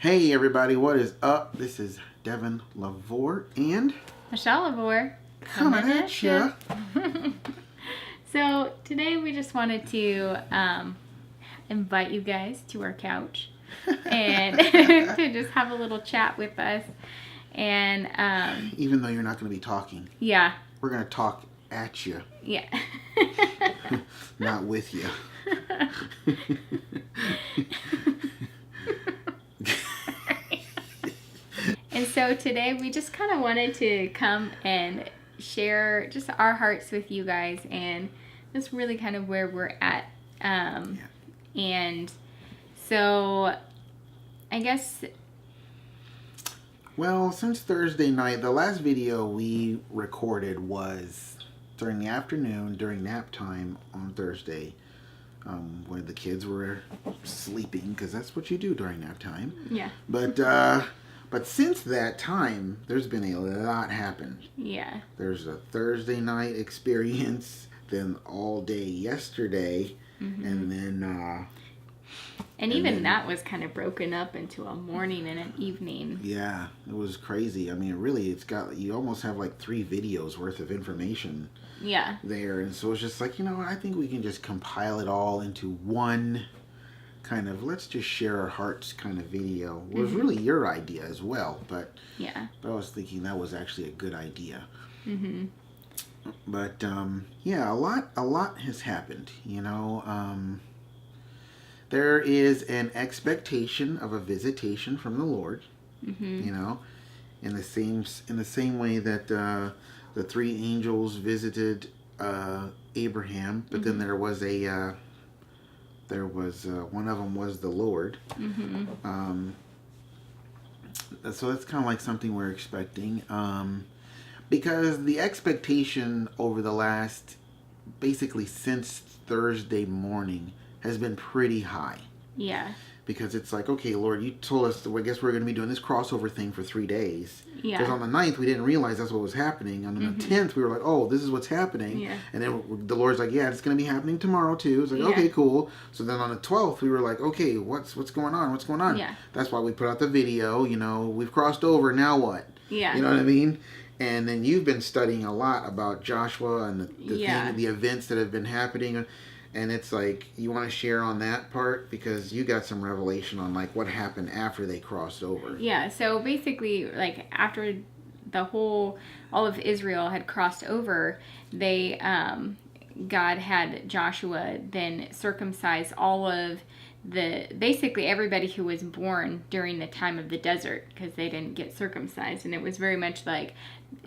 Hey everybody, what is up? This is Devin, LaVore, and Michelle LaVore coming at ya. So today we just wanted to invite you guys to our couch and to just have a little chat with us. And even though you're not going to be talking, yeah, we're going to talk at you, yeah, not with you. And so today we just kind of wanted to come and share just our hearts with you guys and just really kind of where we're at. And so I guess... Well, since Thursday night, the last video we recorded was during the afternoon, during nap time on Thursday, when the kids were sleeping, because that's what you do during nap time. Yeah. But since that time, there's been a lot happened. Yeah. There's a Thursday night experience, then all day yesterday, and then... And even that was kind of broken up into a morning and an evening. Yeah, it was crazy. I mean, really, you almost have like 3 videos worth of information. Yeah. There, and so it's just like, I think we can just compile it all into one kind of, let's just share our hearts kind of video. It was really your idea as well, but yeah, I was thinking that was actually a good idea. Mm-hmm. But yeah, a lot has happened. There is an expectation of a visitation from the Lord. In the same way that the 3 angels visited Abraham, but then there was one of them was the Lord. So that's kind of like something we're expecting, because the expectation over the last, basically since Thursday morning, has been pretty high. Yeah. Because it's like, okay, Lord, you told us, I guess we're going to be doing this crossover thing for 3 days. Yeah. Because on the 9th, we didn't realize that's what was happening. On the 10th, we were like, oh, this is what's happening. Yeah. And then the Lord's like, yeah, it's going to be happening tomorrow, too. It's like, okay, cool. So then on the 12th, we were like, okay, what's going on? What's going on? Yeah. That's why we put out the video. We've crossed over. Now what? Yeah. You know what I mean? And then you've been studying a lot about Joshua and the events that have been happening. And it's like, you want to share on that part? Because you got some revelation on like what happened after they crossed over. Yeah, so basically, like, after all of Israel had crossed over, they, God had Joshua then circumcise all of basically everybody who was born during the time of the desert, because they didn't get circumcised. And it was very much like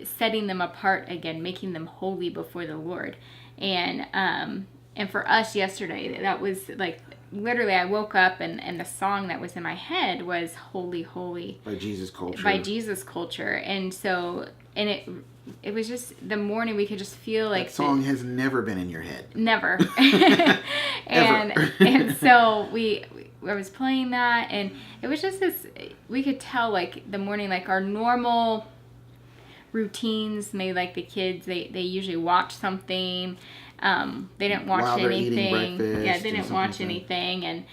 setting them apart again, making them holy before the Lord. And for us yesterday, that was like, literally I woke up and the song that was in my head was Holy, Holy. By Jesus Culture. By Jesus Culture. And so, and it was just, the morning we could just feel like... That song has never been in your head. Never. Ever. And so I was playing that, and it was just this, we could tell like the morning, like our normal routines, maybe like the kids, they usually watch something. They didn't watch anything. Yeah, they didn't watch anything, and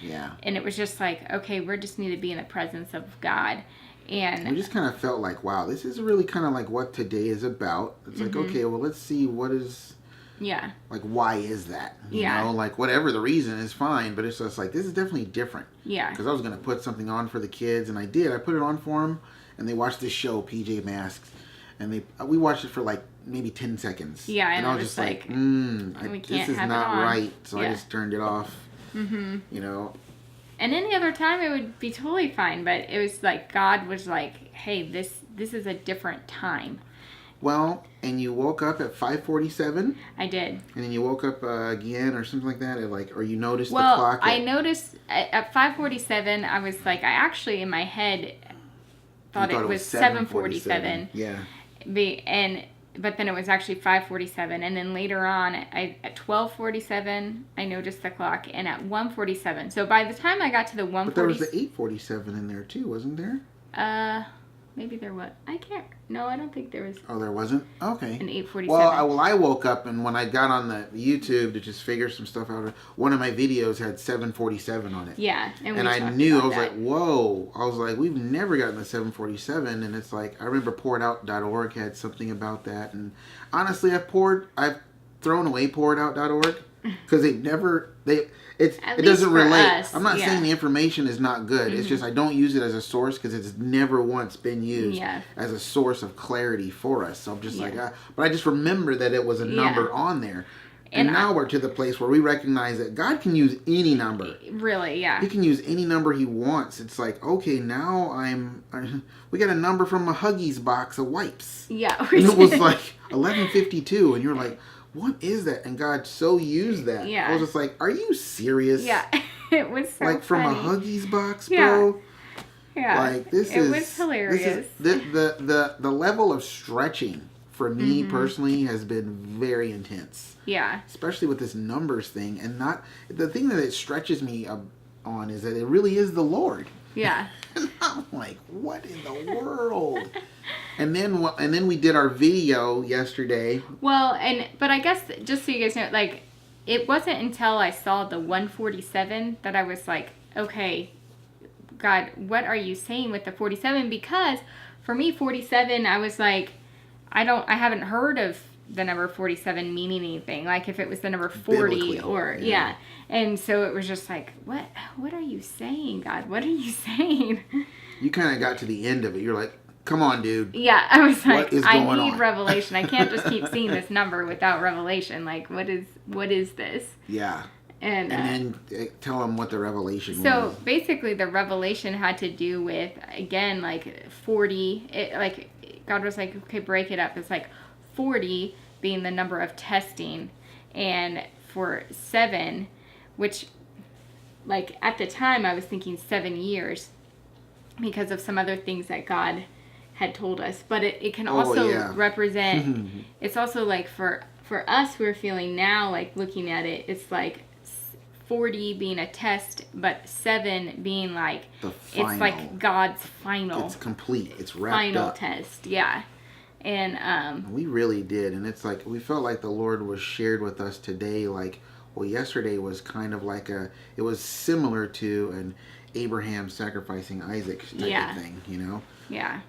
it was just like, okay, we just need to be in the presence of God. And we just kind of felt like, wow, this is really kind of like what today is about. It's like, okay, well, let's see what is. Yeah. Like, why is that? You know, like whatever the reason is fine, but it's just like, this is definitely different. Yeah. Because I was gonna put something on for the kids, and I did. I put it on for them, and they watched this show, PJ Masks. And we watched it for like maybe 10 seconds. Yeah, and I was just like, this is not right. So I just turned it off. And any other time it would be totally fine, but it was like God was like, hey, this is a different time. Well, and you woke up at 5:47. I did. And then you woke up again or something like that, or you noticed the clock. Well, I noticed at 5:47. I was like, I actually in my head thought it was 7:47. Yeah. But then it was actually 5:47, and then later on at 12:47 I noticed the clock, and at 1:47. So by the time I got to the 1:47, but there was the 8:47 in there too, wasn't there? maybe there was. I can't. No, I don't think there was Oh, there wasn't? Okay. an 847. Well, I woke up, and when I got on the YouTube to just figure some stuff out, one of my videos had 747 on it. Yeah. And I knew, I was like, whoa. I was like, we've never gotten the 747. And it's like, I remember pouredout.org had something about that. And honestly, I've thrown away pouredout.org because it doesn't relate. Us, I'm not saying the information is not good. It's just I don't use it as a source because it's never once been used as a source of clarity for us. So I'm just like, but I just remember that it was a number on there. And now we're to the place where we recognize that God can use any number. Really, yeah. He can use any number he wants. It's like, okay, now we got a number from a Huggies box of wipes. Yeah. And it was like 1152, and you're like, what is that? And God so used that. Yeah. I was just like, are you serious? Yeah. It was so like from funny. a Huggies box, bro? Yeah. Like it was hilarious. The level of stretching for me personally has been very intense. Yeah. Especially with this numbers thing, and the thing that it stretches me on is that it really is the Lord. Yeah. And I'm like, what in the world? And then we did our video yesterday. Well, but I guess just so you guys know, like, it wasn't until I saw the 147 that I was like, okay, God, what are you saying with the 47? Because for me, 47, I was like, I haven't heard of the number 47 meaning anything. Like if it was the number 40 Biblically, or yeah. And so it was just like, what are you saying, God? What are you saying? You kind of got to the end of it. You're like, come on, dude. Yeah, I was like, I need on? revelation. I can't just keep seeing this number without revelation. Like, what is this? Yeah. And then tell them what the revelation was. So basically, the revelation had to do with, again, like 40. Like God was like, okay, break it up. It's like 40 being the number of testing, and for 7, which, like at the time, I was thinking 7 years because of some other things that God had told us. But it can also represent. It's also like for us, we're feeling now, like looking at it, it's like 40 being a test, but 7 being like it's like God's final. It's complete. It's wrapped final up. test. Yeah. And we really did, and it's like we felt like the Lord was shared with us today. Like, well, yesterday was kind of like it was similar to an Abraham sacrificing Isaac type of thing, you know? Yeah.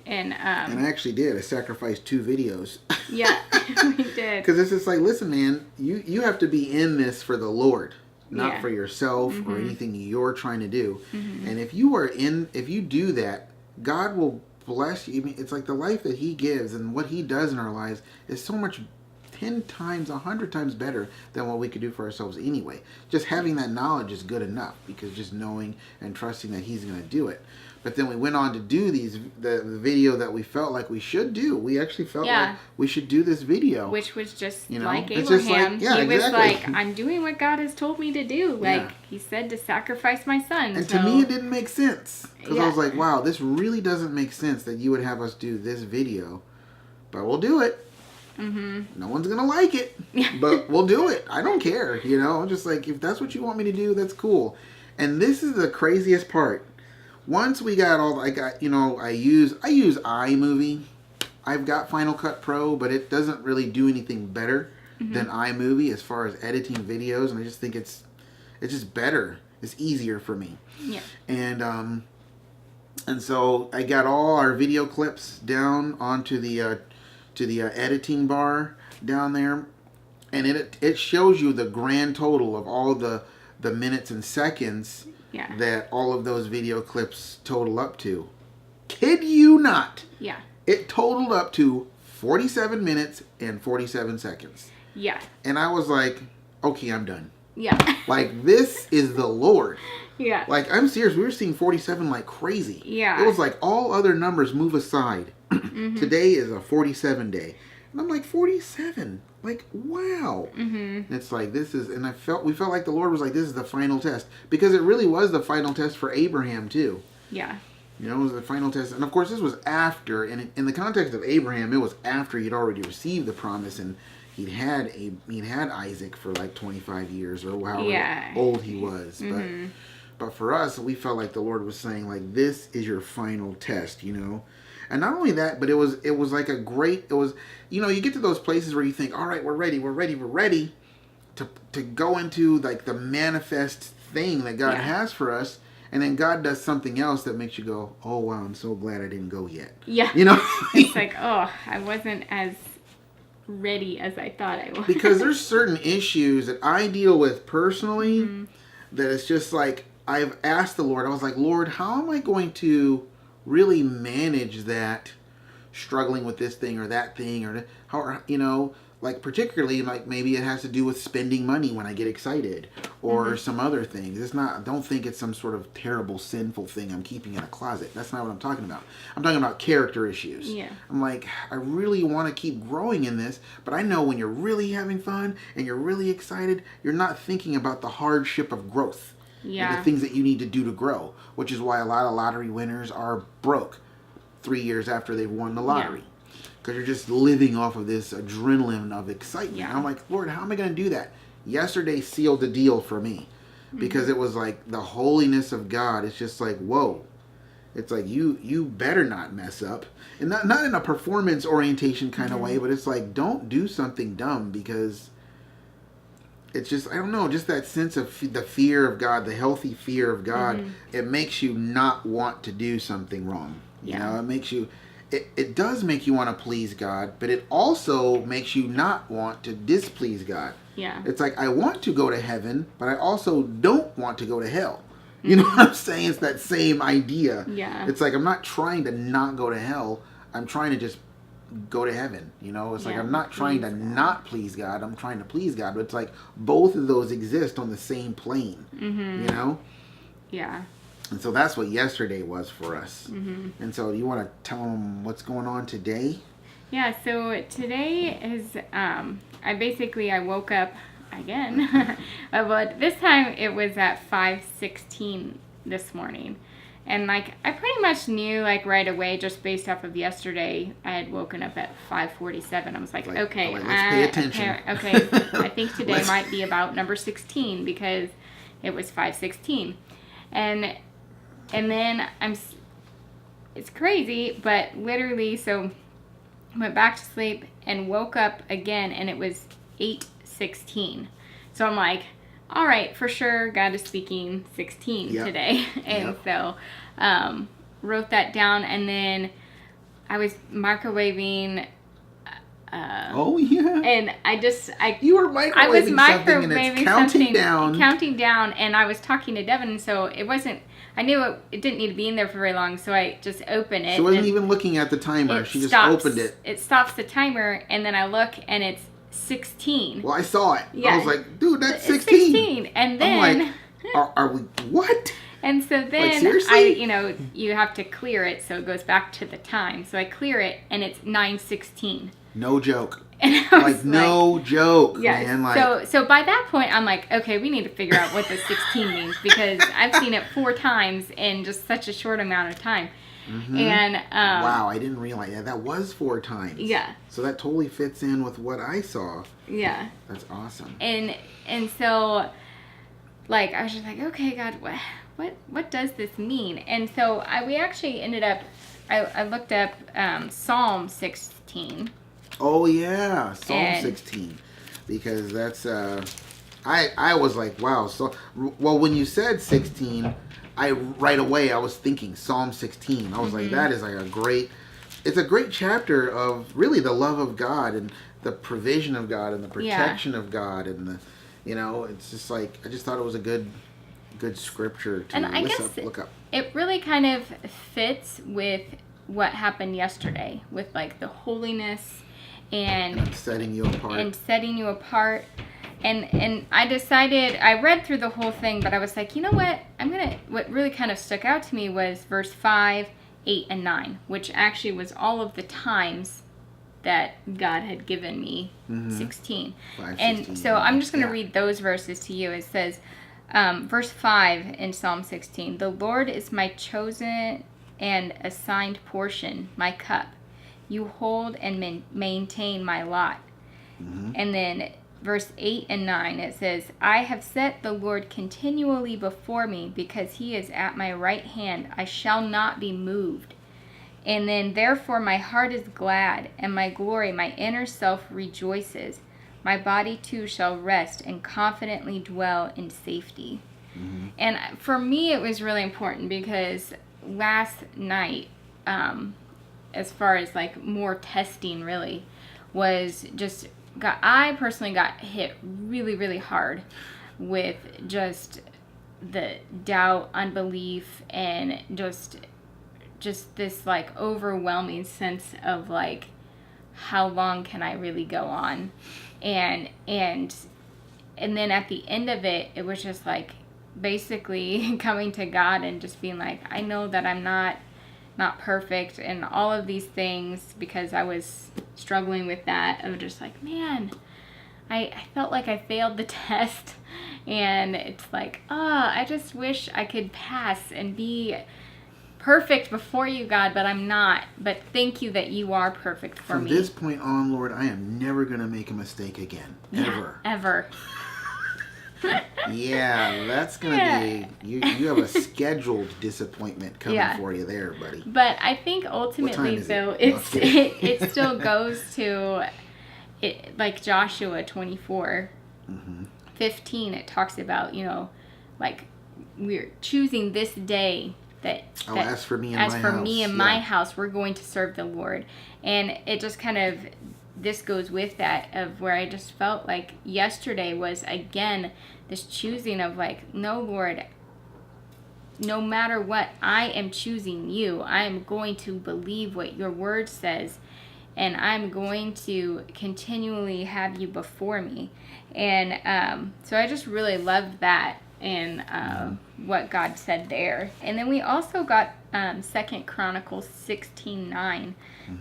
And I actually did. I sacrificed 2 videos. Yeah, we did. Because it's just like, listen, man, you have to be in this for the Lord, not for yourself or anything you're trying to do. And if you do that, God will bless you. I mean, it's like the life that he gives and what he does in our lives is so much 10 times, 100 times better than what we could do for ourselves anyway. Just having that knowledge is good enough, because just knowing and trusting that he's going to do it. But then we went on to do the video that we felt like we should do. We actually felt like we should do this video. Which was just you know? like It's Abraham. just like, he was like, I'm doing what God has told me to do. Like, he said to sacrifice my son. And to me, it didn't make sense. Because I was like, wow, this really doesn't make sense that you would have us do this video. But we'll do it. No one's going to like it. But we'll do it. I don't care. You know, I'm just like, if that's what you want me to do, that's cool. And this is the craziest part. Once we got I use iMovie. I've got Final Cut Pro, but it doesn't really do anything better than iMovie as far as editing videos, and I just think it's just better. It's easier for me. Yeah. And so I got all our video clips down onto the editing bar down there, and it shows you the grand total of all the minutes and seconds that all of those video clips total up to. Kid you not. Yeah. It totaled up to 47 minutes and 47 seconds. Yeah. And I was like, okay, I'm done. Yeah. Like, this is the Lord. Yeah. Like, I'm serious. We were seeing 47 like crazy. Yeah. It was like all other numbers move aside. Today is a 47 day. And I'm like, 47? Like, wow. It's like, this is, and we felt like the Lord was like, this is the final test. Because it really was the final test for Abraham, too. Yeah. You know, it was the final test. And of course, this was after, and in the context of Abraham, it was after he'd already received the promise, and he'd had But for us, we felt like the Lord was saying, like, this is your final test, you know? And not only that, but it was like it was, you know, you get to those places where you think, all right, we're ready to go into, like, the manifest thing that God has for us. And then God does something else that makes you go, oh, wow, I'm so glad I didn't go yet. Yeah. You know? It's like, oh, I wasn't as ready as I thought I was. Because there's certain issues that I deal with personally that it's just like, I've asked the Lord, I was like, Lord, how am I going to really manage that struggling with this thing or that thing, or how, you know, like particularly like maybe it has to do with spending money when I get excited or some other things. It's not, I don't think it's some sort of terrible sinful thing I'm keeping in a closet. That's not what I'm talking about. I'm talking about character issues. Yeah. I'm like, I really want to keep growing in this, but I know when you're really having fun and you're really excited, you're not thinking about the hardship of growth. Yeah. And the things that you need to do to grow, which is why a lot of lottery winners are broke 3 years after they've won the lottery. Because you're just living off of this adrenaline of excitement. Yeah. I'm like, Lord, how am I going to do that? Yesterday sealed the deal for me. Because it was like the holiness of God. It's just like, whoa. It's like, you better not mess up. And not in a performance orientation kind of way, but it's like, don't do something dumb, because it's just, I don't know, just that sense of the fear of God, the healthy fear of God, it makes you not want to do something wrong. You know, it makes you, it does make you want to please God, but it also makes you not want to displease God. Yeah. It's like, I want to go to heaven, but I also don't want to go to hell. You know what I'm saying? It's that same idea. Yeah. It's like, I'm not trying to not go to hell. I'm trying to just go to heaven. You know, it's like, I'm not trying to not please God. I'm trying to please God. But it's like both of those exist on the same plane. You know? Yeah. And so that's what yesterday was for us. And so you want to tell them what's going on today? Yeah, so today is, I woke up again, but this time it was at 5:16 this morning. And, like, I pretty much knew, like, right away, just based off of yesterday, I had woken up at 5:47. I was like, okay, let's pay attention. Okay, I think today might be about number 16, because it was 5:16. And then it's crazy, but literally, so went back to sleep and woke up again, and it was 8:16. So I'm like, all right, for sure, God is speaking 16 today. And so wrote that down, and then I was microwaving. Oh yeah. And you were microwaving something, and it's counting down, and I was talking to Devin, so it wasn't. I knew it didn't need to be in there for very long, so I just opened it. She wasn't even looking at the timer. She just opened it. It stops the timer, and then I look, and it's 16. Well, I saw it. Yeah. I was like, dude, that's 16. It's 16. And then... I'm like, are we... What? And so then, like, seriously? you have to clear it, so it goes back to the time. So I clear it, and it's 9:16. No joke. Like, no joke, man. Like, so by that point, I'm like, okay, we need to figure out what the 16 means, because I've seen it 4 times in just such a short amount of time. And wow, I didn't realize that was 4 times. Yeah. So that totally fits in with what I saw. Yeah. That's awesome. And so, like, I was just like, okay, God, what does this mean? And so we actually ended up, I looked up Psalm 16. Oh yeah, Psalm 16, because that's I was like, wow. So, well, when you said 16, right away I was thinking Psalm 16. I was like, that is like it's a great chapter of really the love of God and the provision of God and the protection of God, and the, it's just like, I just thought it was a good scripture to look up. It really kind of fits with what happened yesterday with, like, the holiness and setting you apart. And I decided, I read through the whole thing, but I was like, you know what, what really kind of stuck out to me was verse 5, 8, and 9, which actually was all of the times that God had given me 16. 5, and 16, so I'm just going to read those verses to you. It says, verse 5 in Psalm 16, "The Lord is my chosen and assigned portion, my cup. You hold and maintain my lot." And then verse 8 and 9, it says, I have set the Lord continually before me, because he is at my right hand. I shall not be moved. And then, therefore, my heart is glad, and my glory, my inner self rejoices. My body too shall rest and confidently dwell in safety. Mm-hmm. And for me, it was really important because last night, as far as like more testing really, was just, I personally got hit really, really hard with just the doubt, unbelief, and just this like overwhelming sense of like, how long can I really go on? And then at the end of it, it was just like basically coming to God and just being like, I know that I'm not perfect and all of these things, because I was struggling with that of just like, man, I felt like I failed the test, and it's like, I just wish I could pass and be perfect before you, God, but I'm not. But thank you that you are perfect for me. From this point on, Lord, I am never going to make a mistake again. Ever. Yeah, ever. Yeah, that's going to be... You have a scheduled disappointment coming for you there, buddy. But I think ultimately, though, it still goes to... like Joshua 24, 15, it talks about, like, we're choosing this day that as for me and my house, we're going to serve the Lord. And it just kind of, this goes with that, of where I just felt like yesterday was, again, this choosing of like, no, Lord, no matter what, I am choosing you. I am going to believe what your word says, and I'm going to continually have you before me. And so I just really loved that, and what God said there. And then we also got 2 Chronicles 16:9,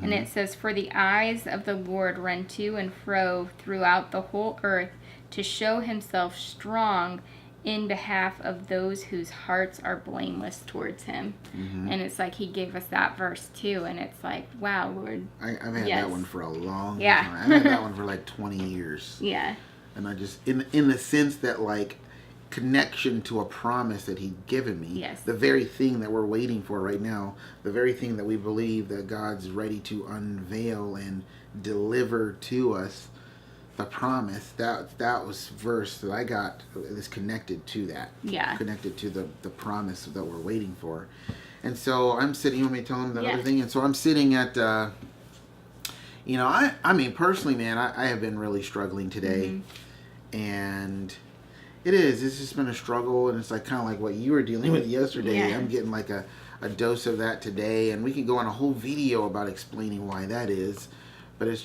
and it says, for the eyes of the Lord run to and fro throughout the whole earth, to show himself strong in behalf of those whose hearts are blameless towards him. And it's like he gave us that verse too, and it's like, wow, Lord. I've had that one for a long time. I've had that one for like 20 years. Yeah. And I just, in the sense that like, connection to a promise that he'd given me. Yes. The very thing that we're waiting for right now, the very thing that we believe that God's ready to unveil and deliver to us, the promise, that was verse that I got is connected to that. Yeah. Connected to the promise that we're waiting for. And so I'm sitting, you want me to tell him the other thing? And so I'm sitting at, I mean, personally, man, I have been really struggling today. And it's just been a struggle, and it's like kind of like what you were dealing with yesterday. I'm getting like a a dose of that today, and we can go on a whole video about explaining why that is. But it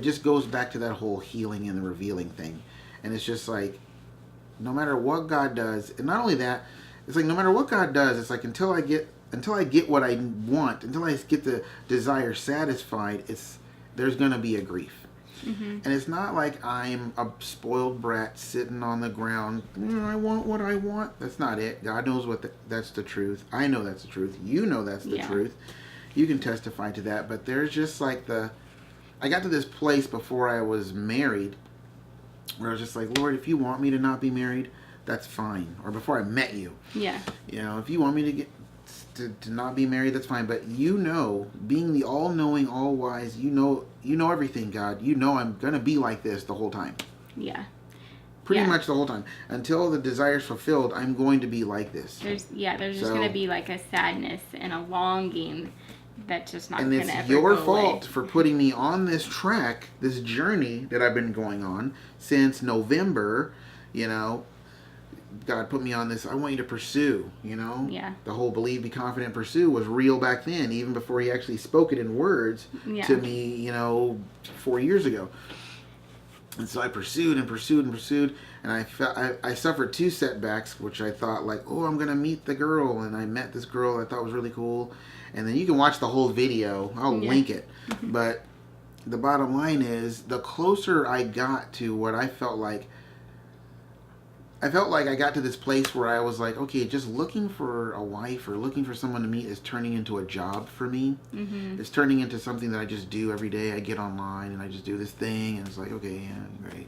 just goes back to that whole healing and the revealing thing. And it's just like, no matter what God does, and not only that, it's like no matter what God does, it's like until I get what I want, until I get the desire satisfied, there's gonna be a grief. Mm-hmm. And it's not like I'm a spoiled brat sitting on the ground. I want what I want. That's not it. God knows that's the truth. I know that's the truth. You know that's the truth. You can testify to that. But there's just like I got to this place before I was married where I was just like, Lord, if you want me to not be married, that's fine. Or before I met you. Yeah. You know, if you want me to not be married, that's fine. But you know, being the all-knowing, all-wise, you know everything, God. You know I'm going to be like this the whole time. Yeah. Pretty much the whole time. Until the desire's fulfilled, I'm going to be like this. There's just going to be like a sadness and a longing that's just not going to ever go away. And it's your fault for putting me on this track, this journey that I've been going on since November, you know. God put me on this, I want you to pursue, you know? Yeah. The whole believe, be confident, pursue was real back then, even before he actually spoke it in words to me, you know, 4 years ago. And so I pursued and pursued and pursued, and I suffered 2 setbacks, which I thought like, oh, I'm going to meet the girl, and I met this girl I thought was really cool. And then you can watch the whole video, I'll link it. But the bottom line is, the closer I got to what I felt like I got to this place where I was like, okay, just looking for a wife or looking for someone to meet is turning into a job for me. Mm-hmm. It's turning into something that I just do every day. I get online and I just do this thing, and it's like, okay, yeah, great.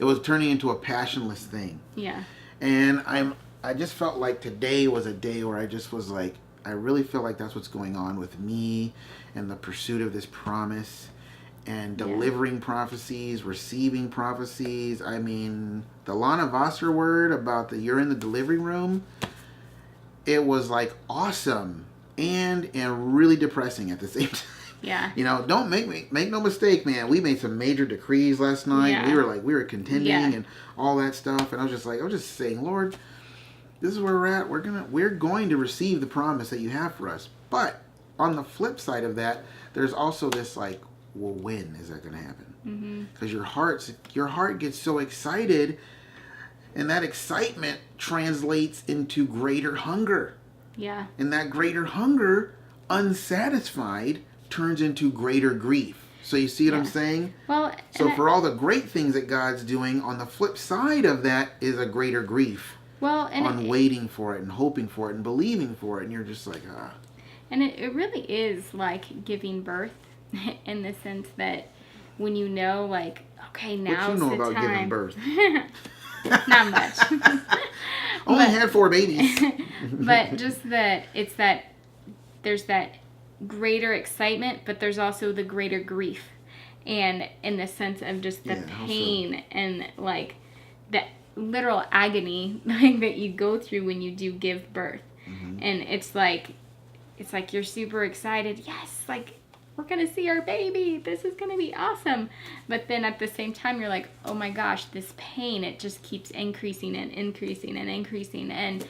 it was turning into a passionless thing. Yeah. And I just felt like today was a day where I just was like, I really feel like that's what's going on with me and the pursuit of this promise and delivering prophecies, receiving prophecies. I mean, the Lana Wasser word about you're in the delivery room, it was like awesome and really depressing at the same time. Yeah. You know, don't make no mistake, man. We made some major decrees last night. Yeah. We were contending and all that stuff, and I was just saying, Lord, this is where we're at. We're going to receive the promise that you have for us. But on the flip side of that, there's also this like, well, when is that going to happen? Because your heart gets so excited, and that excitement translates into greater hunger. Yeah. And that greater hunger, unsatisfied, turns into greater grief. So you see what I'm saying? Well, so for all the great things that God's doing, on the flip side of that is a greater grief. Well, and on waiting for it and hoping for it and believing for it, and you're just like, ah. And it really is like giving birth in the sense that when you know, like, okay, now's the time. What you know about giving birth? Not much. Only had 4 babies. But just that there's that greater excitement, but there's also the greater grief, and in the sense of just the pain and like the literal agony like that you go through when you do give birth. And it's like you're super excited. Yes, like we're gonna see our baby. This is gonna be awesome. But then at the same time, you're like, oh my gosh, this pain, it just keeps increasing and increasing and increasing. And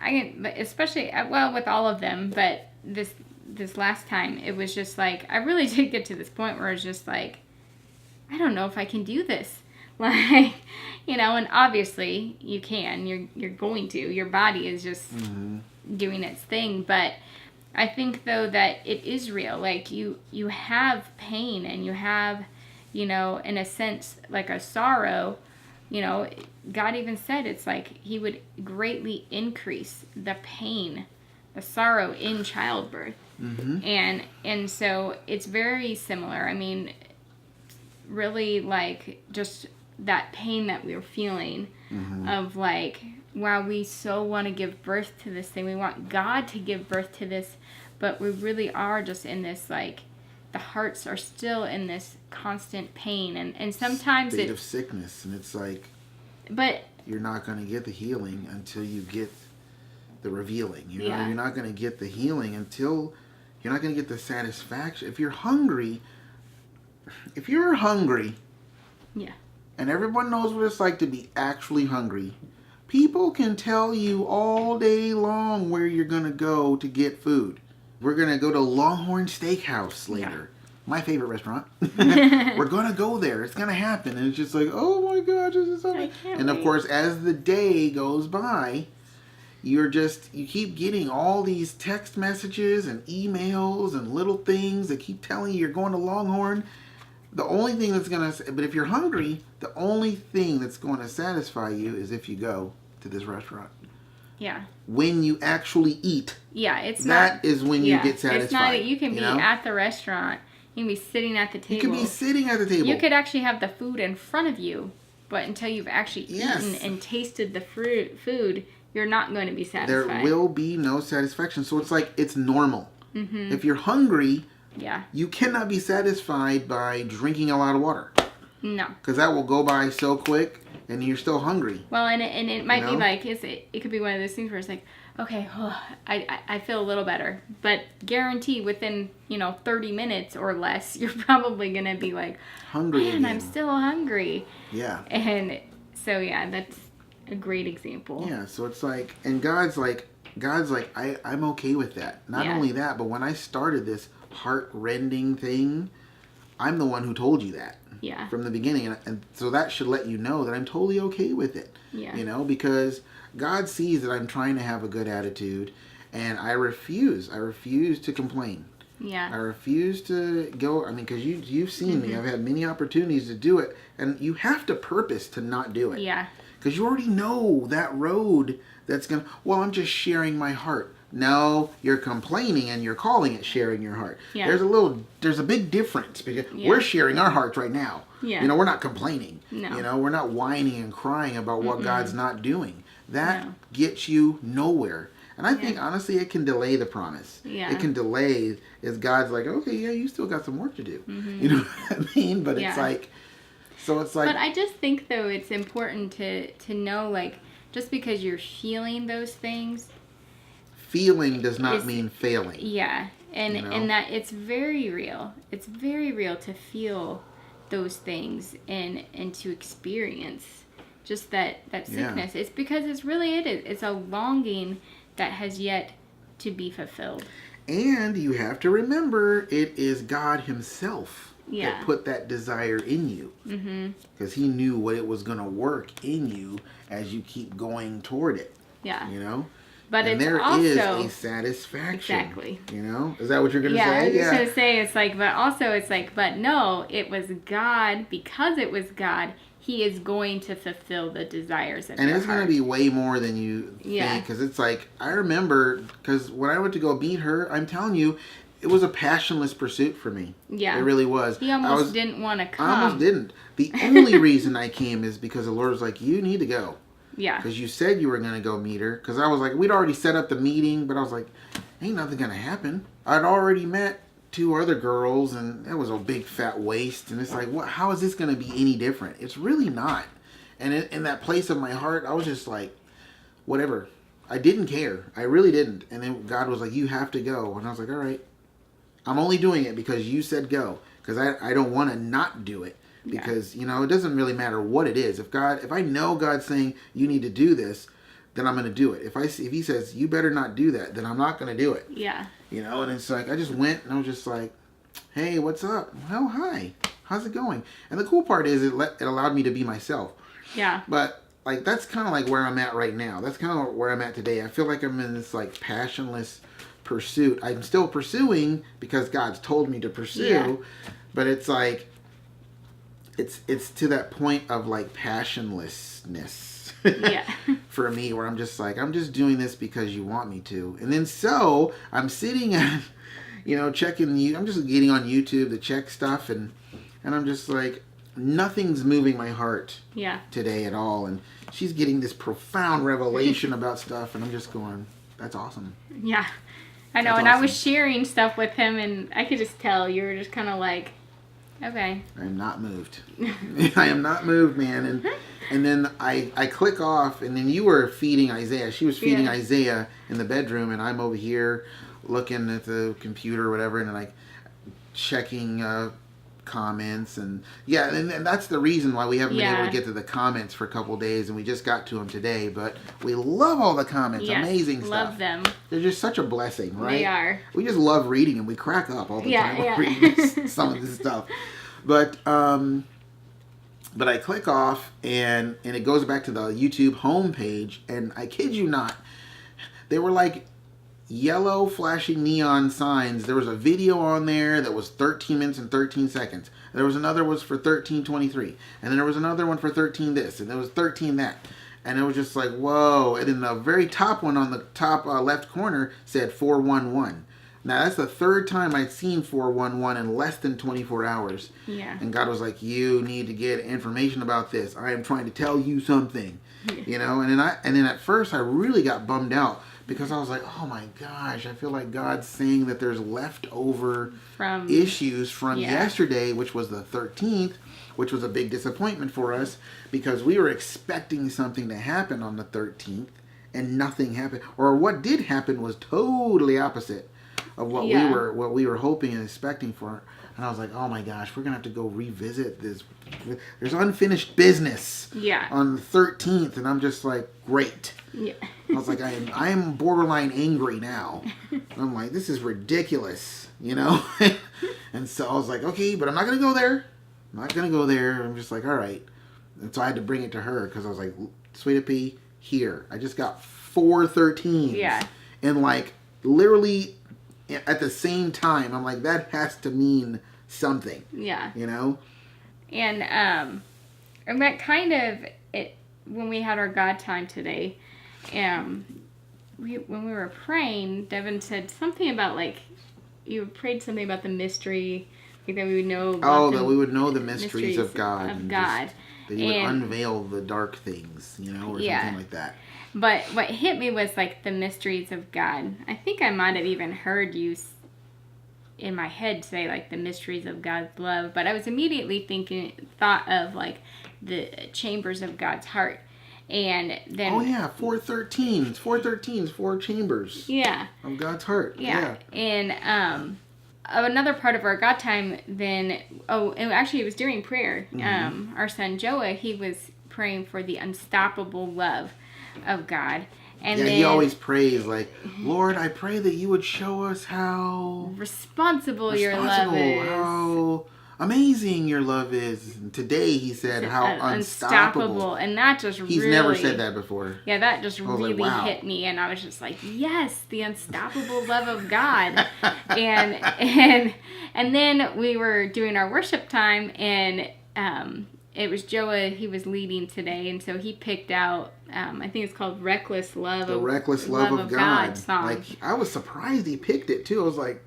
I, especially, well, with all of them, but this last time, it was just like, I really did get to this point where it's just like, I don't know if I can do this. Like, you know, and obviously you can. You're going to. Your body is just doing its thing. But I think, though, that it is real. Like, you have pain and you have, you know, in a sense, like a sorrow. You know, God even said it's like he would greatly increase the pain, the sorrow in childbirth. And so it's very similar. I mean, really, like, just that pain that we were feeling of like, wow, we so want to give birth to this thing. We want God to give birth to this, but we really are just in this, like, the hearts are still in this constant pain. And sometimes state of sickness. And it's like, but you're not going to get the healing until you get the revealing. You know, Yeah. you're not going to get the healing until you're not going to get the satisfaction. If you're hungry, yeah. and everyone knows what it's like to be actually hungry, people can tell you all day long where you're going to go to get food. We're going to go to Longhorn Steakhouse later. My favorite restaurant. We're going to go there. It's going to happen. And it's just like, oh my gosh, this is so I good. can't And of wait. course, as the day goes by, you keep getting all these text messages and emails and little things that keep telling you you're going to Longhorn. The only thing that's going to, but if you're hungry, the only thing that's going to satisfy you is if you go to this restaurant. Yeah. When you actually eat. Yeah, it's that is when you get satisfied. It's not that you can be know? at the restaurant. You can be sitting at the table. You can be sitting at the table. You could actually have the food in front of you, but until you've actually eaten and tasted the food, you're not going to be satisfied. There will be no satisfaction. So it's like, it's normal. If you're hungry, you cannot be satisfied by drinking a lot of water. No. Because that will go by so quick, and you're still hungry. Well, and it might be like, it could be one of those things where it's like, okay, I feel a little better. But guarantee within, 30 minutes or less, you're probably going to be like, hungry man, again. I'm still hungry. Yeah. And so, that's a great example. Yeah, so it's like, and God's like, I'm okay with that. Not only that, but when I started this heart-rending thing, I'm the one who told you that. Yeah. From the beginning. And so that should let you know that I'm totally okay with it. Yeah. Because God sees that I'm trying to have a good attitude, and I refuse to complain. Yeah. I refuse to go, because you've seen me. I've had many opportunities to do it, and you have to purpose to not do it. Yeah. Because you already know that road that's going to, I'm just sharing my heart. No, you're complaining and you're calling it sharing your heart. Yeah. There's a big difference because we're sharing our hearts right now. Yeah. We're not complaining. No. We're not whining and crying about what God's not doing. That gets you nowhere. And I think, honestly, it can delay the promise. Yeah. It can delay as God's like, okay, yeah, you still got some work to do. You know what I mean? But it's like, so it's like. But I just think, though, it's important to know, like, just because you're feeling those things. Feeling does not mean failing. Yeah. And that it's very real. It's very real to feel those things and to experience just that sickness. It's because it's a longing that has yet to be fulfilled. And you have to remember, it is God himself that put that desire in you. Because he knew what it was going to work in you as you keep going toward it. Yeah. But there is a satisfaction. Exactly. Is that what you're going to say? I was just going to say, it's like, but also it's like, but no, it was God. Because it was God, he is going to fulfill the desires of your heart. And it's going to be way more than you think. Because it's like, I remember, because when I went to go meet her, I'm telling you, it was a passionless pursuit for me. Yeah. It really was. He almost didn't want to come. I almost didn't. The only reason I came is because the Lord was like, you need to go. Yeah. Because you said you were going to go meet her. Because I was like, we'd already set up the meeting, but I was like, ain't nothing going to happen. I'd already met 2 other girls, and that was a big fat waste. And it's like, what? How is this going to be any different? It's really not. And in that place of my heart, I was just like, whatever. I didn't care. I really didn't. And then God was like, you have to go. And I was like, all right. I'm only doing it because you said go. Because I don't want to not do it. Because, it doesn't really matter what it is. If I know God's saying you need to do this, then I'm going to do it. If he says you better not do that, then I'm not going to do it. Yeah. And it's like I just went and I was just like, hey, what's up? Oh, hi. How's it going? And the cool part is it allowed me to be myself. Yeah. But like that's kind of like where I'm at right now. That's kind of where I'm at today. I feel like I'm in this like passionless pursuit. I'm still pursuing because God's told me to pursue, but it's like it's to that point of like passionlessness for me, where I'm just like, I'm just doing this because you want me to. And then so I'm sitting and checking I'm just getting on YouTube to check stuff, and I'm just like, nothing's moving my heart today at all. And she's getting this profound revelation about stuff, and I'm just going, that's awesome. Yeah, I know. That's awesome. I was sharing stuff with him, and I could just tell you were just kind of like, okay. I am not moved. I am not moved, man. And then I click off, and then you were feeding Isaiah. She was feeding Isaiah in the bedroom, and I'm over here looking at the computer or whatever, and like checking comments. And and that's the reason why we haven't been able to get to the comments for a couple of days, and we just got to them today. But we love all the comments. Yes, amazing stuff. Love them. They're just such a blessing, right? They are. We just love reading them. We crack up all the time reading some of this stuff. But I click off, and it goes back to the YouTube homepage, and I kid you not, they were like yellow flashing neon signs. There was a video on there that was 13 minutes and 13 seconds. There was another was for 13:23, and then there was another one for 13 this, and there was 13 that. And it was just like, whoa. And then the very top one on the top left corner said 411. Now, that's the third time I'd seen 411 in less than 24 hours. Yeah. And God was like, you need to get information about this. I am trying to tell you something. And then at first I really got bummed out, because I was like, oh my gosh, I feel like God's saying that there's leftover issues from yesterday, which was the 13th, which was a big disappointment for us, because we were expecting something to happen on the 13th and nothing happened. Or what did happen was totally opposite of what we were hoping and expecting for. And I was like, oh my gosh, we're gonna have to go revisit this. There's unfinished business on the 13th, and I'm just like, great. I was like, I am borderline angry now. I'm like, this is ridiculous, And so I was like, okay, but I'm not gonna go there. I'm just like, all right. And so I had to bring it to her, because I was like, Sweetie Pea, here. I just got 4 13s. Yeah. And like literally at the same time, I'm like, that has to mean something. Yeah. And that kind of, when we had our God time today, when we were praying, Devin said something about like you prayed something about the mystery, like that we would know. About that we would know the mysteries of God. Of God. That He would unveil the dark things, or something like that. But what hit me was like the mysteries of God. I think I might have even heard you in my head say like the mysteries of God's love, but I was immediately thought of like the chambers of God's heart. And then 413. It's 413. It's 4 chambers. Yeah. Of God's heart. Yeah. And another part of our God time then and actually it was during prayer. Our son Joah, he was praying for the unstoppable love of God. And then, he always prays like, Lord, I pray that you would show us how responsible your love is. How amazing your love is. And today he said how unstoppable. And that just He's never said that before. Yeah, that just really hit me. And I was just like, yes, the unstoppable love of God. and then we were doing our worship time, and it was Joah, he was leading today, and so he picked out, I think it's called Reckless Love. The Reckless Love of God song. Like, I was surprised he picked it, too. I was like,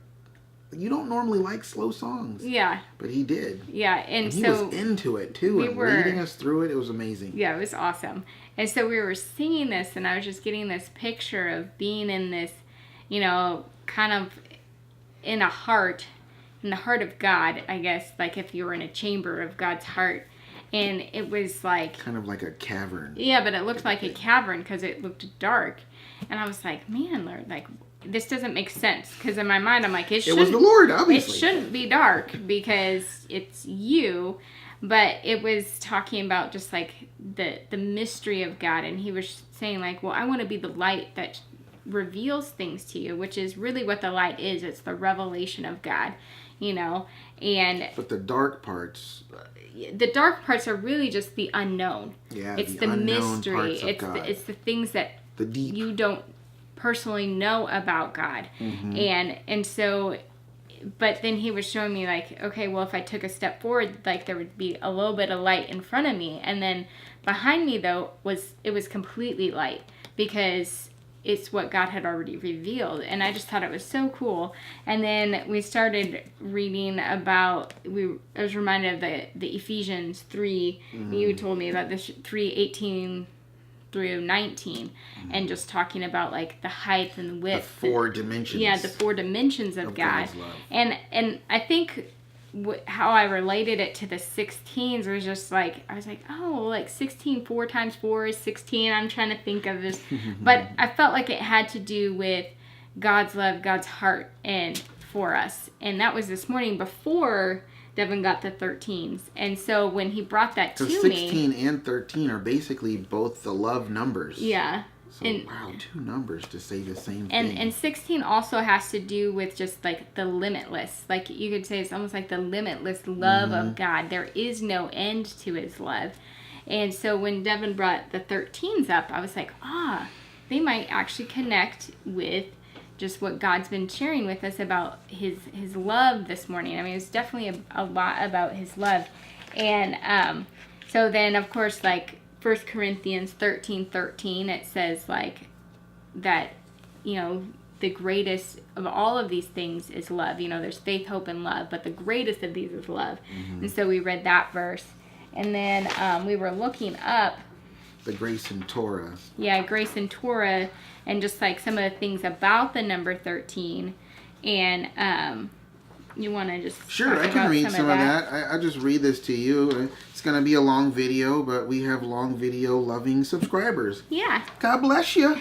you don't normally like slow songs. Yeah. But he did. Yeah, and he was into it, too, and leading us through it. It was amazing. Yeah, it was awesome. And so we were singing this, and I was just getting this picture of being in this, kind of in the heart of God, I guess, like if you were in a chamber of God's heart. And it was like... kind of like a cavern. Yeah, but it looked like a cavern because it looked dark. And I was like, man, Lord, like, this doesn't make sense. Because in my mind, I'm like, it was the Lord, obviously. It shouldn't be dark because it's you. But it was talking about just like the mystery of God. And he was saying like, well, I want to be the light that reveals things to you, which is really what the light is. It's the revelation of God, and... But the dark parts... The dark parts are really just the unknown. Yeah, it's the mystery. It's the things that the deep. You don't personally know about God. Mm-hmm. And so, but then he was showing me like, okay, well, if I took a step forward, like there would be a little bit of light in front of me, and then behind me though was completely light because it's what God had already revealed. And I just thought it was so cool. And then we started reading about, I was reminded of the Ephesians 3. Mm-hmm. You told me about this 3:18 through 19. Mm-hmm. And just talking about like the height and the width. The 4 dimensions. Yeah, the 4 dimensions of God. God's love. And I think how I related it to the 16s was just like, I was like, oh, like 16, 4 times 4 is 16. I'm trying to think of this. But I felt like it had to do with God's love, God's heart, and for us. And that was this morning before Devin got the 13s. And so when he brought that to me. 16 and 13 are basically both the love numbers. Yeah. So, wow, 2 numbers to say the same thing. And 16 also has to do with just like the limitless. Like you could say it's almost like the limitless love of God. There is no end to his love. And so when Devin brought the 13s up, I was like, they might actually connect with just what God's been sharing with us about his love this morning. I mean, it's definitely a lot about his love. And so then, of course, like, 1 Corinthians 13:13, it says like that, the greatest of all of these things is love. There's faith, hope, and love, but the greatest of these is love. Mm-hmm. And so we read that verse. And then we were looking up the grace in Torah. Yeah, grace in Torah, and just like some of the things about the number 13. And you want to just sure, I can read some of that. I'll just read this to you. It's going to be a long video, but we have long video loving subscribers. Yeah. God bless you.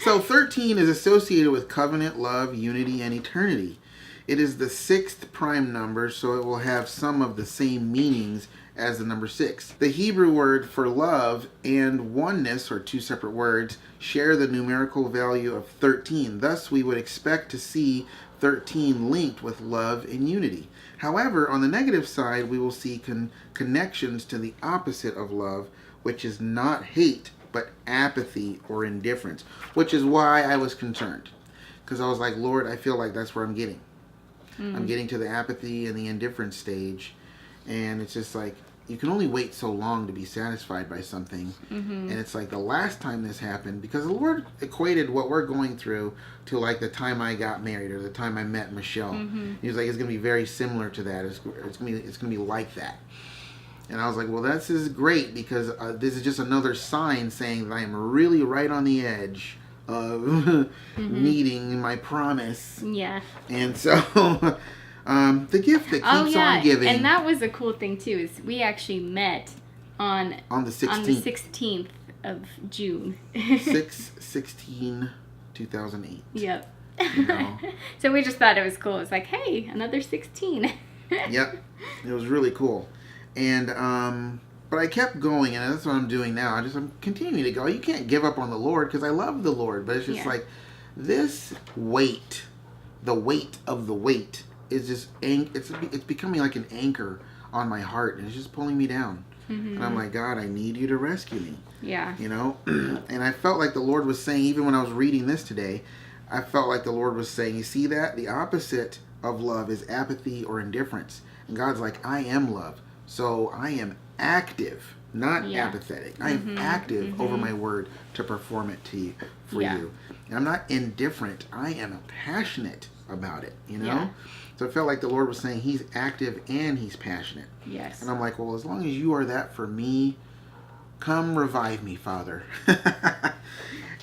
So 13 is associated with covenant, love, unity, and eternity. It is the 6th prime number, so it will have some of the same meanings as the number 6. The Hebrew word for love and oneness, or 2 separate words, share the numerical value of 13. Thus, we would expect to see 13 linked with love and unity. However, on the negative side, we will see connections to the opposite of love, which is not hate, but apathy or indifference, which is why I was concerned. Because I was like, Lord, I feel like that's where I'm getting. I'm getting to the apathy and the indifference stage. And it's just like, you can only wait so long to be satisfied by something. And it's like the last time this happened, because the Lord equated what we're going through to like the time I got married or the time I met Michelle. He was like, it's going to be very similar to that. It's going to be like that. And I was like, well, this is great, because this is just another sign saying that I am really right on the edge of needing my promise. Yeah. And so the gift that keeps on giving. And that was a cool thing too, is we actually met on the 16th. On the 16th of June. 6/16/2008. Yep. You know? So we just thought it was cool. It was like, hey, another 16. Yep. It was really cool. And but I kept going, and that's what I'm doing now. I'm continuing to go. You can't give up on the Lord, because I love the Lord, but it's just like this weight, the weight of the weight is just it's becoming like an anchor on my heart, and it's just pulling me down. And I'm like, God, I need you to rescue me. Yeah. You know? And I felt like the Lord was saying, even when I was reading this today, I felt like the Lord was saying, you see that? The opposite of love is apathy or indifference. And God's like, I am love. So I am active, not apathetic. I am active over my word to perform it to you, for you. And I'm not indifferent. I am passionate about it, you know? Yeah. So it felt like the Lord was saying he's active and he's passionate. Yes. And I'm like, well, as long as you are that for me, come revive me, Father.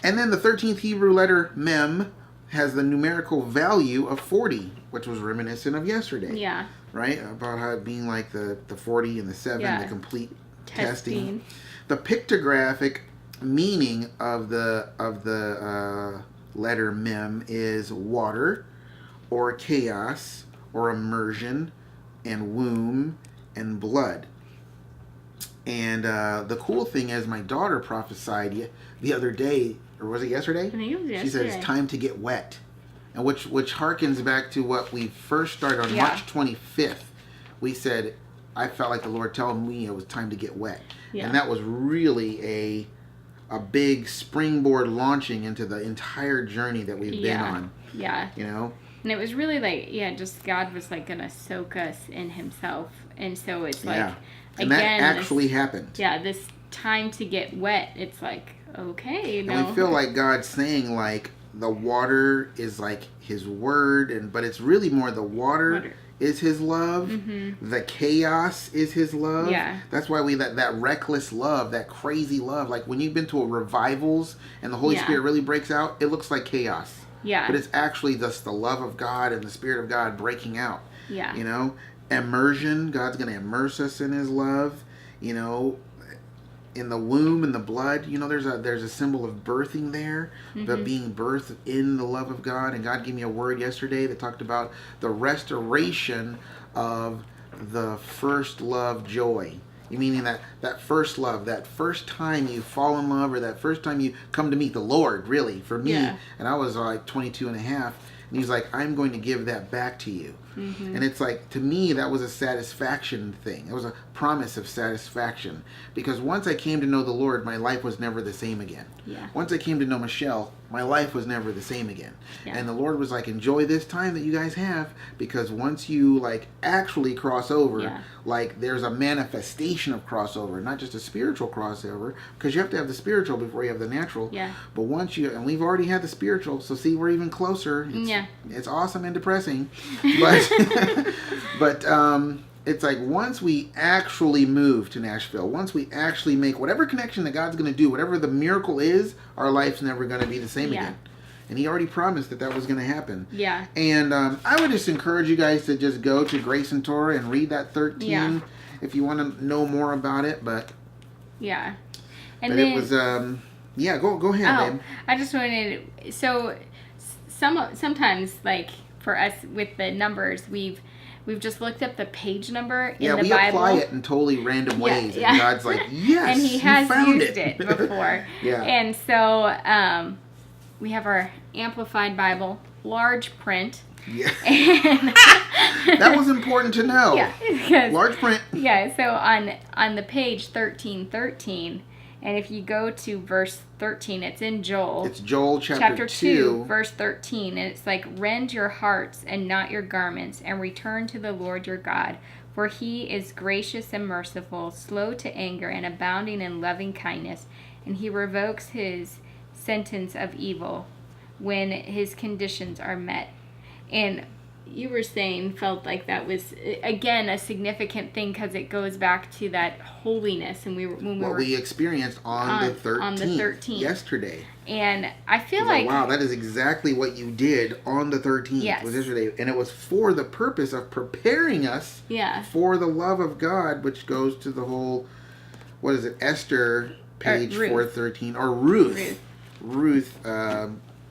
And then the 13th Hebrew letter, Mem, has the numerical value of 40, which was reminiscent of yesterday. Yeah. Right? About how it being like the 40 and the 7, the complete testing. The pictographic meaning of the letter Mem is water, or chaos, or immersion, and womb, and blood. And the cool thing is, my daughter prophesied the other day, or was it yesterday? I think it was yesterday. She said it's time to get wet. And which harkens back to what we first started on March 25th. We said, I felt like the Lord telling me it was time to get wet. Yeah. And that was really a big springboard launching into the entire journey that we've been on. Yeah. You know? And it was really like, just God was like going to soak us in himself. And so it's like, and that actually happened. Yeah, this time to get wet, it's like, okay. And we feel like God's saying, like, the water is like his word, but it's really more the water is his love. The chaos is his love. Yeah. That's why that reckless love, that crazy love, like when you've been to a revivals and the Holy Spirit really breaks out, it looks like chaos. Yeah. But it's actually just the love of God and the Spirit of God breaking out. Yeah. You know? Immersion, God's going to immerse us in his love. You know, in the womb and the blood, you know, there's a symbol of birthing there, but being birthed in the love of God. And God gave me a word yesterday that talked about the restoration of the first love joy. You meaning that first love, that first time you fall in love, or that first time you come to meet the Lord, really, for me. Yeah. And I was like 22 and a half. And he's like, I'm going to give that back to you. And it's like, to me, that was a satisfaction thing. It was a promise of satisfaction. Because once I came to know the Lord, my life was never the same again. Yeah. Once I came to know Michelle, my life was never the same again. Yeah. And the Lord was like, enjoy this time that you guys have, because once you like actually cross over, like there's a manifestation of crossover, not just a spiritual crossover, because you have to have the spiritual before you have the natural. Yeah. But once and we've already had the spiritual, so see, we're even closer. It's awesome and depressing. But it's like once we actually move to Nashville, once we actually make whatever connection that God's going to do, whatever the miracle is, our life's never going to be the same again. And he already promised that was going to happen. Yeah. And I would just encourage you guys to just go to Grace and Torah and read that 13 if you want to know more about it. But and but then, it was go ahead, babe. I just wanted so sometimes like for us with the numbers we've just looked up the page number in the Bible. Yeah, we apply it in totally random ways. And God's like, yes, and he has used it before. And so we have our Amplified Bible, large print. Yeah. That was important to know. Yeah. Large print. Yeah, so on the page 1313, And if you go to verse 13, it's in Joel. It's Joel chapter 2, verse 13. And it's like, rend your hearts and not your garments, and return to the Lord your God. For he is gracious and merciful, slow to anger, and abounding in loving kindness. And he revokes his sentence of evil when his conditions are met. And you were saying, felt like that was, again, a significant thing because it goes back to that holiness. And we experienced on the 13th, yesterday. And I feel like, wow, that is exactly what you did on the 13th. Yes. Was yesterday. And it was for the purpose of preparing us for the love of God, which goes to the whole, what is it, Esther, page 413, or Ruth.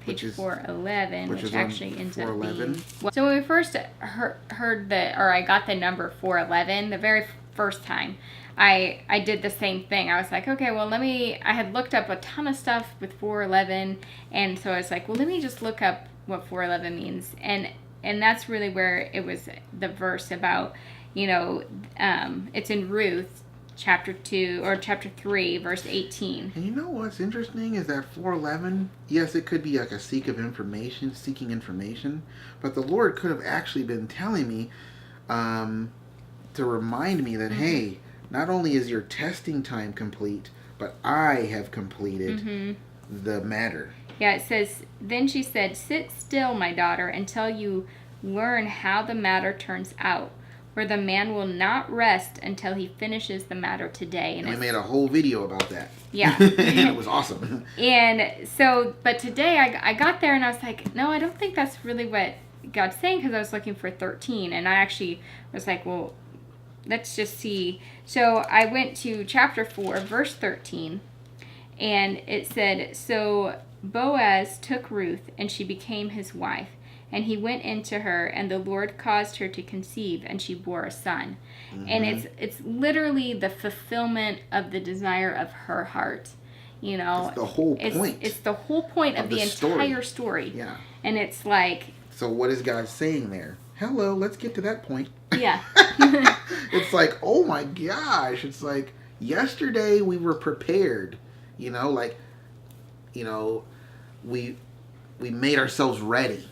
Page 411, which actually ends up 411. being... So when we first heard I got the number 411, the very first time, I did the same thing. I was like, okay, well, I had looked up a ton of stuff with 411, and so I was like, well, let me just look up what 411 means. And that's really where it was the verse about, it's in Ruth, chapter 2 or chapter 3, verse 18. And you know what's interesting is that 411, yes, it could be like a seeking information, but the Lord could have actually been telling me to remind me that, hey, not only is your testing time complete, but I have completed the matter. Yeah, it says, then she said, sit still, my daughter, until you learn how the matter turns out. For the man will not rest until he finishes the matter today. And we made a whole video about that. Yeah. And it was awesome. And so, but today I got there and I was like, no, I don't think that's really what God's saying, because I was looking for 13. And I actually was like, well, let's just see. So I went to chapter 4, verse 13. And it said, so Boaz took Ruth, and she became his wife. And he went into her, and the Lord caused her to conceive, and she bore a son. And it's literally the fulfillment of the desire of her heart. It's the whole point. It's the whole point of the entire story. Yeah. And it's like... So what is God saying there? Hello, let's get to that point. Yeah. It's like, oh my gosh. It's like, yesterday we were prepared. We made ourselves ready.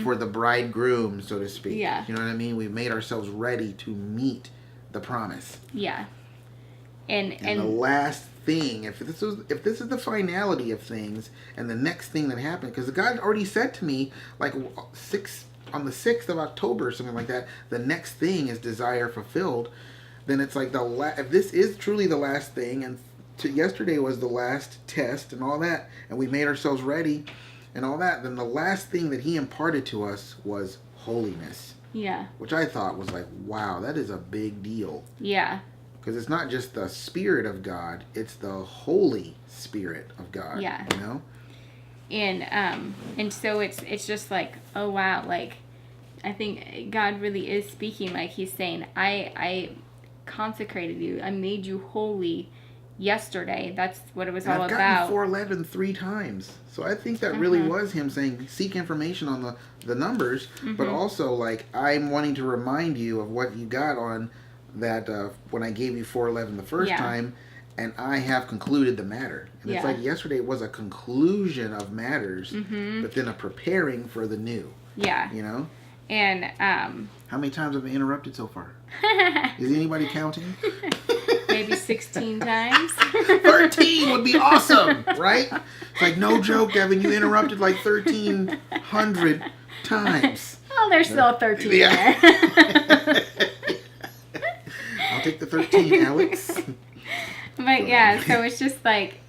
For the bridegroom, so to speak. Yeah. You know what I mean? We made ourselves ready to meet the promise. Yeah. And the last thing, if this is the finality of things, and the next thing that happened, because God already said to me, like on the 6th of October or something like that, the next thing is desire fulfilled. Then it's like if this is truly the last thing, and yesterday was the last test and all that, and we made ourselves ready and all that, then the last thing that he imparted to us was holiness. Yeah. Which I thought was like, wow, that is a big deal. Yeah. Because it's not just the Spirit of God, it's the Holy Spirit of God. Yeah. And so it's just like, oh wow, like I think God really is speaking, like he's saying, I consecrated you, I made you holy yesterday. That's what it was all about. I've gotten 411 3 times. So I think that really was him saying, seek information on the numbers, but also like, I'm wanting to remind you of what you got on that when I gave you 411 the first time, and I have concluded the matter. And it's like yesterday was a conclusion of matters, but then a preparing for the new. Yeah. And how many times have I interrupted so far? Is anybody counting? Maybe 16 times. 13 would be awesome, right? It's like, no joke, Devin, you interrupted like 1,300 times. Well, there's still 13 there. I'll take the 13, Alex. But yeah, so it's just like,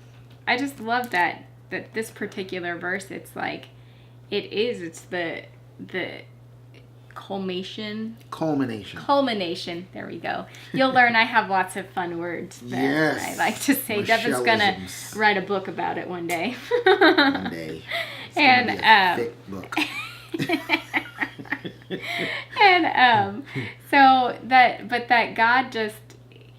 I just love that this particular verse, it's like, it's the culmination. There we go. You'll learn I have lots of fun words that I like to say. Devin's gonna write a book about it one day. One day. It's and gonna be a thick book. and that God just,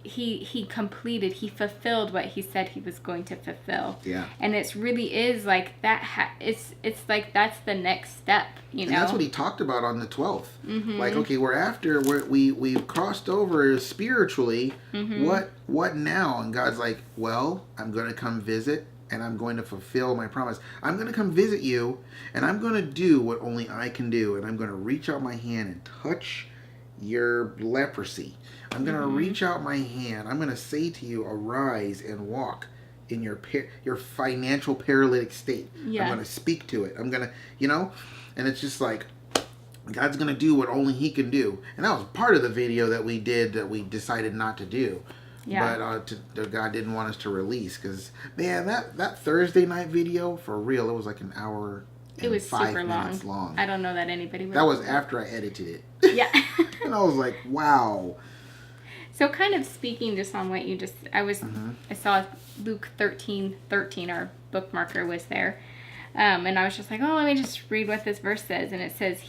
he completed, he fulfilled what he said he was going to fulfill. Yeah. And it's really is like that. It's like that's the next step, you know. And that's what he talked about on the 12th. Like, okay, we've crossed over spiritually. What now? And God's like, well, I'm going to come visit, and I'm going to fulfill my promise. I'm going to come visit you, and I'm going to do what only I can do, and I'm going to reach out my hand and touch your leprosy. I'm going to reach out my hand. I'm going to say to you, arise and walk in your financial paralytic state. Yeah. I'm going to speak to it. I'm going to, you know, and it's just like, God's going to do what only he can do. And that was part of the video that we did that we decided not to do. Yeah. But God didn't want us to release, because, man, that Thursday night video, for real, it was like an hour and it was 5 super minutes long. I don't know that anybody would. That was after I edited it. Yeah. And I was like, wow. So kind of speaking just on what you just, I saw Luke 13:13, our bookmarker was there. And I was just like, oh, let me just read what this verse says. And it says,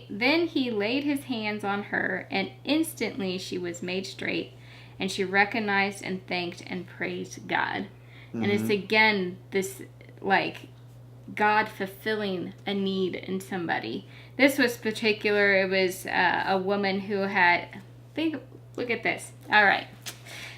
then he laid his hands on her, and instantly she was made straight, and she recognized and thanked and praised God. And it's again this, like, God fulfilling a need in somebody. This was particular. It was a woman who had, look at this. All right.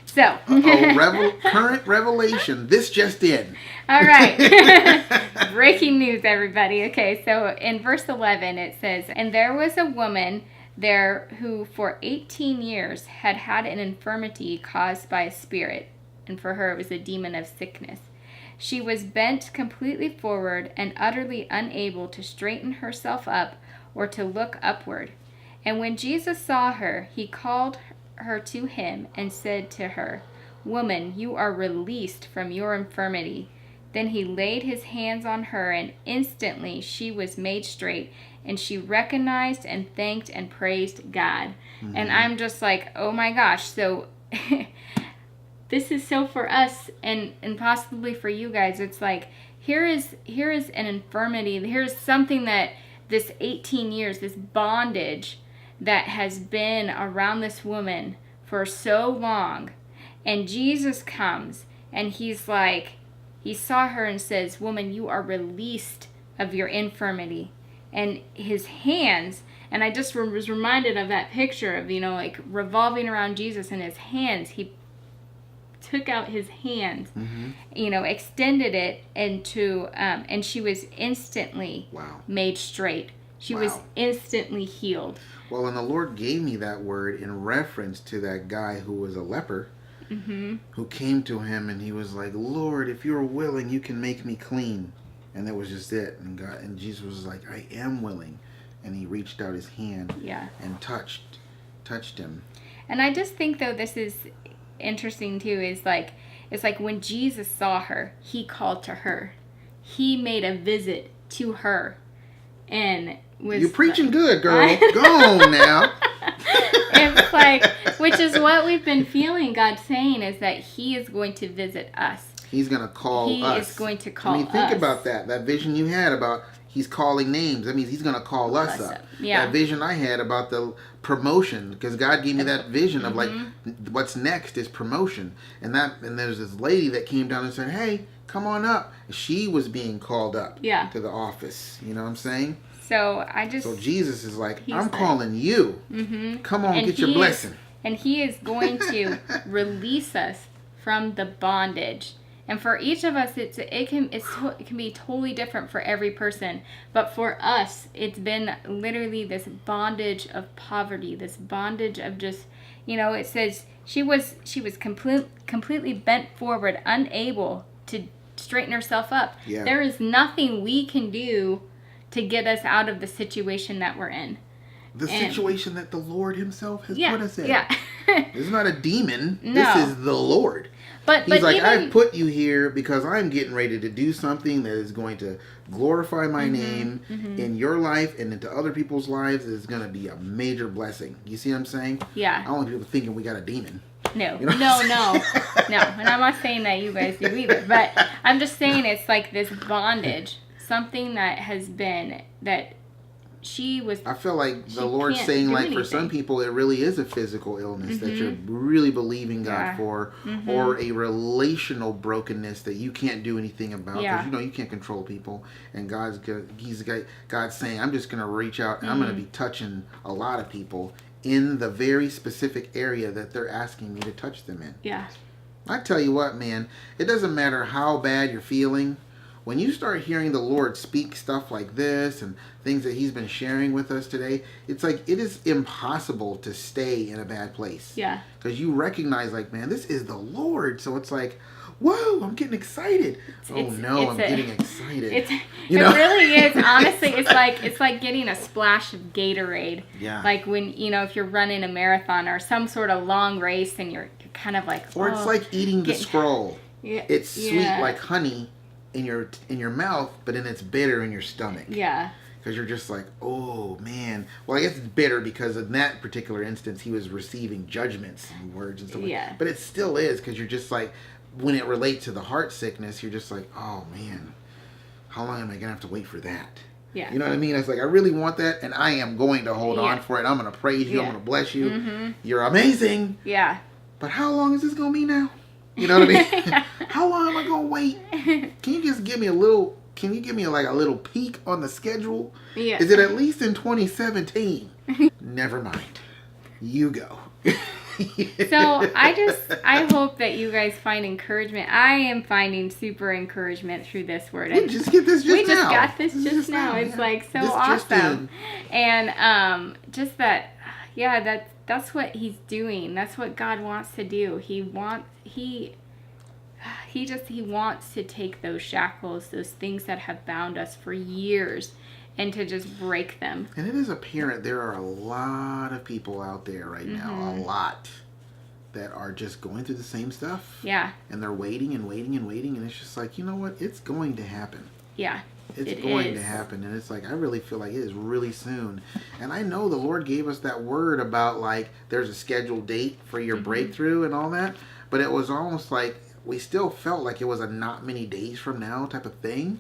So. Current revelation. This just in. All right. Breaking news, everybody. Okay, so in verse 11 it says, and there was a woman there who for 18 years had had an infirmity caused by a spirit, and for her it was a demon of sickness. She was bent completely forward and utterly unable to straighten herself up or to look upward. And when Jesus saw her, he called her to him and said to her, woman, you are released from your infirmity. Then he laid his hands on her, and instantly she was made straight, and she recognized and thanked and praised God. And I'm just like, oh my gosh. So this is so for us and possibly for you guys. It's like, here is an infirmity. Here's something that this 18 years, this bondage that has been around this woman for so long. And Jesus comes and he's like, he saw her and says, woman, you are released of your infirmity. And his hands, and I just was reminded of that picture of, you know, like revolving around Jesus and his hands. He took out his hand, you know, extended it into, and she was instantly made straight. She was instantly healed. Well, and the Lord gave me that word in reference to that guy who was a leper, who came to him and he was like, Lord, if you're willing, you can make me clean. And that was just it. And Jesus was like, I am willing. And he reached out his hand and touched him. And I just think, though, this is interesting too, is like, it's like when Jesus saw her, he called to her. He made a visit to her. And was, you're preaching good, girl. Go on now. It's like, which is what we've been feeling God saying, is that he is going to visit us. He's going to call us. He is going to call us. Think about that. That vision you had about he's calling names. That means he's going to call us up. Yeah. That vision I had about the promotion, because God gave me that vision of like, what's next is promotion. And there's this lady that came down and said, hey, come on up. She was being called up to the office. You know what I'm saying? So Jesus is like, I'm calling you. Come on, get your blessing. And he is going to release us from the bondage. And for each of us, it can be totally different for every person. But for us, it's been literally this bondage of poverty, this bondage of just, you know, it says she was completely bent forward, unable to straighten herself up. Yeah. There is nothing we can do to get us out of the situation that we're in. The situation that the Lord himself has put us in. Yeah. It's not a demon. No. This is the Lord. He's like, I've put you here because I'm getting ready to do something that is going to glorify my name in your life and into other people's lives. It's going to be a major blessing. You see what I'm saying? Yeah. I don't want people thinking we got a demon. No. You know no. And I'm not saying that you guys do either. But I'm just saying it's like this bondage. Something that has been, that she was. I feel like she the Lord's can't saying, do like, for some anything. people, it really is a physical illness that you're really believing God Yeah. for, or a relational brokenness that you can't do anything about. Yeah. Because, you know, you can't control people. And God's saying, I'm just going to reach out and I'm going to be touching a lot of people in the very specific area that they're asking me to touch them in. Yeah. I tell you what, man, it doesn't matter how bad you're feeling. When you start hearing the Lord speak stuff like this and things that He's been sharing with us today, it's like it is impossible to stay in a bad place. Yeah. Because you recognize, like, man, this is the Lord. So it's like, whoa, I'm getting excited. I'm getting excited. It really is. Honestly, it's like getting a splash of Gatorade. Yeah. Like when, if you're running a marathon or some sort of long race and you're kind of like, or it's like eating the scroll. Yeah. It's sweet like honey in your mouth, but then it's bitter in your stomach. Yeah. Because you're just like, oh man. Well, I guess it's bitter because in that particular instance, he was receiving judgments and words and stuff. Yeah. But it still is, because you're just like, when it relates to the heart sickness, you're just like, oh man, how long am I gonna have to wait for that? Yeah. You know what I mean? It's like, I really want that, and I am going to hold on for it. I'm gonna praise you. I'm gonna bless you. Mm-hmm. You're amazing. Yeah. But how long is this gonna be now? You know what I mean? How long am I gonna wait? Can you just give me a little? Can you give me like a little peek on the schedule? Yeah. Is it at least in 2017? Never mind. You go. So I hope that you guys find encouragement. I am finding super encouragement through this word. We just get this just we now. just got this just now. It's yeah. like so this awesome. And just that, yeah, that's what He's doing. That's what God wants to do. He wants to take those shackles, those things that have bound us for years, and to just break them. And it is apparent there are a lot of people out there right now, a lot, that are just going through the same stuff. Yeah. And they're waiting and waiting and waiting, and it's just like, you know what? It's going to happen. Yeah. It's going to happen. And it's like, I really feel like it is really soon. And I know the Lord gave us that word about, like, there's a scheduled date for your breakthrough and all that. But it was almost like we still felt like it was a not many days from now type of thing.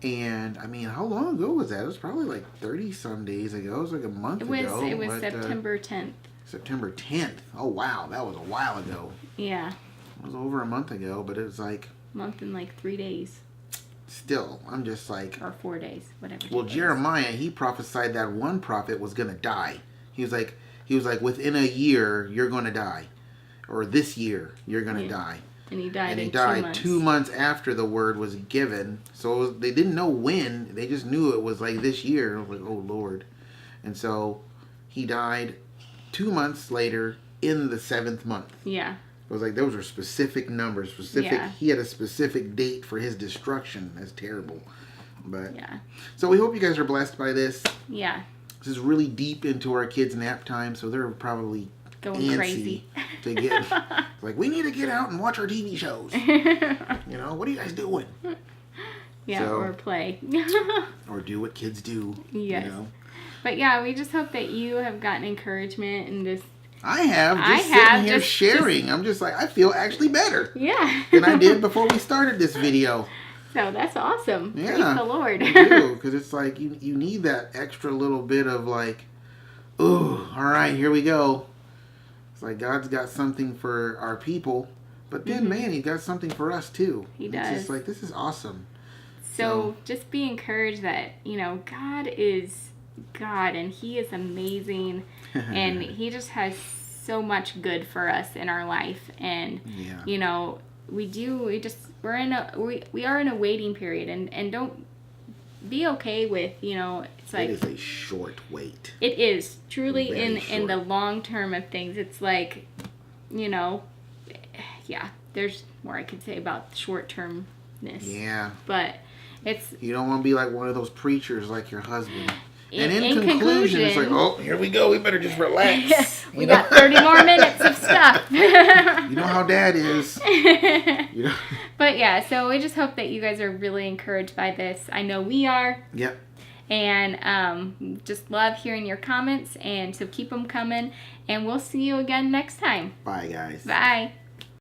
And, I mean, how long ago was that? It was probably like 30-some days ago. It was like a month ago. It was September 10th. September 10th. Oh, wow. That was a while ago. Yeah. It was over a month ago, but it was like... month and like 3 days. Still, I'm just like... or 4 days, whatever. Well, Jeremiah, he prophesied that one prophet was going to die. He was like, within a year, you're going to die. Or this year, you're going to die. And he died in 2 months. 2 months. 2 months after the word was given. So they didn't know when. They just knew it was like this year. I was like, oh, Lord. And so he died 2 months later in the 7th month. Yeah. It was like those were specific numbers. Yeah. He had a specific date for his destruction. That's terrible. But yeah. So we hope you guys are blessed by this. Yeah. This is really deep into our kids' nap time, so they're probably going crazy to get like, we need to get out and watch our TV shows. You know, what are you guys doing? Yeah, so, or play. Or do what kids do. Yes. You know? But yeah, we just hope that you have gotten encouragement in this. I have. Sitting here sharing. I'm just like, I feel actually better. Yeah. Than I did before we started this video. So that's awesome. Yeah. Praise the Lord. I do, because it's like you need that extra little bit of like, ooh, all right, here we go. It's like God's got something for our people, but then man, He got something for us too. He does. It's just like, this is awesome. So just be encouraged that, God is God and He is amazing and He just has so much good for us in our life. And, we are in a waiting period and don't be okay with, it's like. It is a short wait. It is truly in the long term of things. It's like, there's more I could say about short termness. Yeah. But you don't want to be like one of those preachers like your husband. And in conclusion, it's like, oh, here we go. We better just relax. We got 30 more minutes of stuff. You know how Dad is. But yeah, so we just hope that you guys are really encouraged by this. I know we are. Yep. And just love hearing your comments. And so keep them coming. And we'll see you again next time. Bye, guys. Bye.